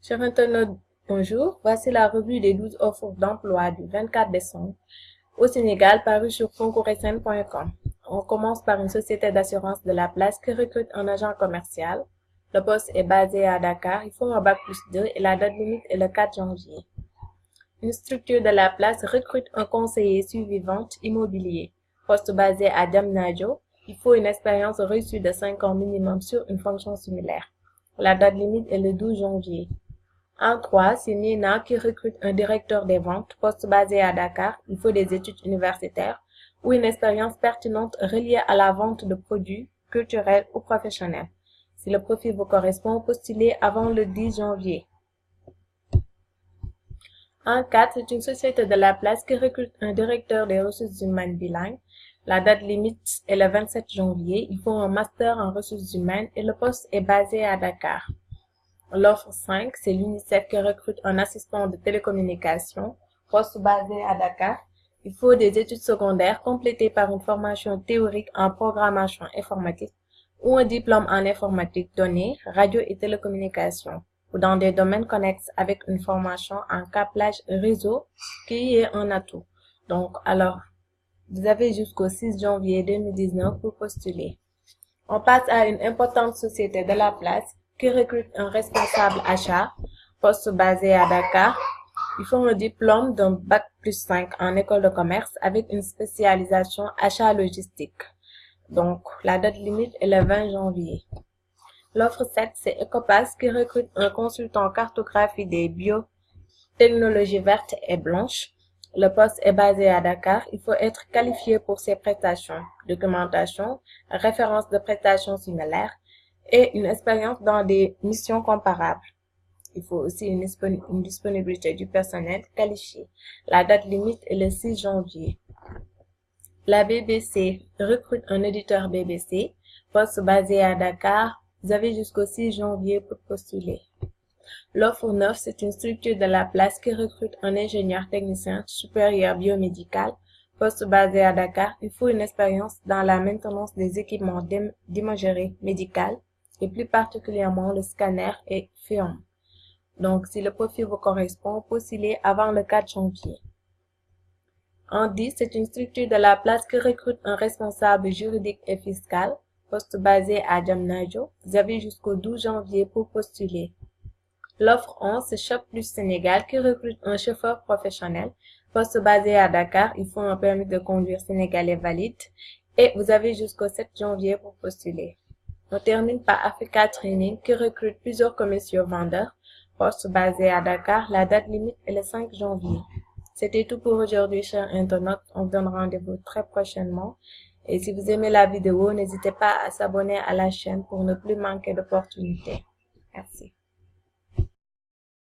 Chers internautes, bonjour. Voici la revue des 12 offres d'emploi du 24 décembre au Sénégal paru sur concoursSN.com. On commence par une société d'assurance de la place qui recrute un agent commercial. Le poste est basé à Dakar. Il faut un bac+2 et la date limite est le 4 janvier. Une structure de la place recrute un conseiller suivi-vente immobilier. Poste basé à Diamniadio. Il faut une expérience reçue de 5 ans minimum sur une fonction similaire. La date limite est le 12 janvier. En 3, c'est Nina qui recrute un directeur des ventes, poste basé à Dakar. Il faut des études universitaires ou une expérience pertinente reliée à la vente de produits culturels ou professionnels. Si le profil vous correspond, postulez avant le 10 janvier. En 4, c'est une société de la place qui recrute un directeur des ressources humaines bilingue. La date limite est le 27 janvier. Il faut un master en ressources humaines et le poste est basé à Dakar. L'offre 5, c'est l'UNICEF qui recrute un assistant de télécommunication, poste basé à Dakar. Il faut des études secondaires complétées par une formation théorique en programmation informatique ou un diplôme en informatique données, radio et télécommunications, ou dans des domaines connexes avec une formation en câblage réseau qui est un atout. Donc, alors, vous avez jusqu'au 6 janvier 2019 pour postuler. On passe à une importante société de la place qui recrute un responsable achat, poste basé à Dakar. Il faut un diplôme d'un bac+5 en école de commerce avec une spécialisation achat logistique. Donc, la date limite est le 20 janvier. L'offre 7, c'est Ecopass qui recrute un consultant cartographie des biotechnologies vertes et blanches. Le poste est basé à Dakar. Il faut être qualifié pour ses prestations, documentation, référence de prestations similaires et une expérience dans des missions comparables. Il faut aussi une disponibilité du personnel qualifié. La date limite est le 6 janvier. La BBC recrute un auditeur BBC, poste basé à Dakar. Vous avez jusqu'au 6 janvier pour postuler. L'offre 9, c'est une structure de la place qui recrute un ingénieur technicien supérieur biomédical, poste basé à Dakar. Il faut une expérience dans la maintenance des équipements d'imagerie médicale et plus particulièrement le scanner et FEOM. Donc, si le profil vous correspond, postulez avant le 4 janvier. En 10, c'est une structure de la place qui recrute un responsable juridique et fiscal, poste basé à Diamniadio. Vous avez jusqu'au 12 janvier pour postuler. L'offre 11, c'est Shop Plus Sénégal qui recrute un chauffeur professionnel, poste basé à Dakar. Il faut un permis de conduire sénégalais valide et vous avez jusqu'au 7 janvier pour postuler. On termine par Africa Training qui recrute plusieurs commerciaux vendeurs, poste basé à Dakar. La date limite est le 5 janvier. C'était tout pour aujourd'hui, chers internautes. On vous donne rendez-vous très prochainement. Et si vous aimez la vidéo, n'hésitez pas à s'abonner à la chaîne pour ne plus manquer d'opportunités. Merci.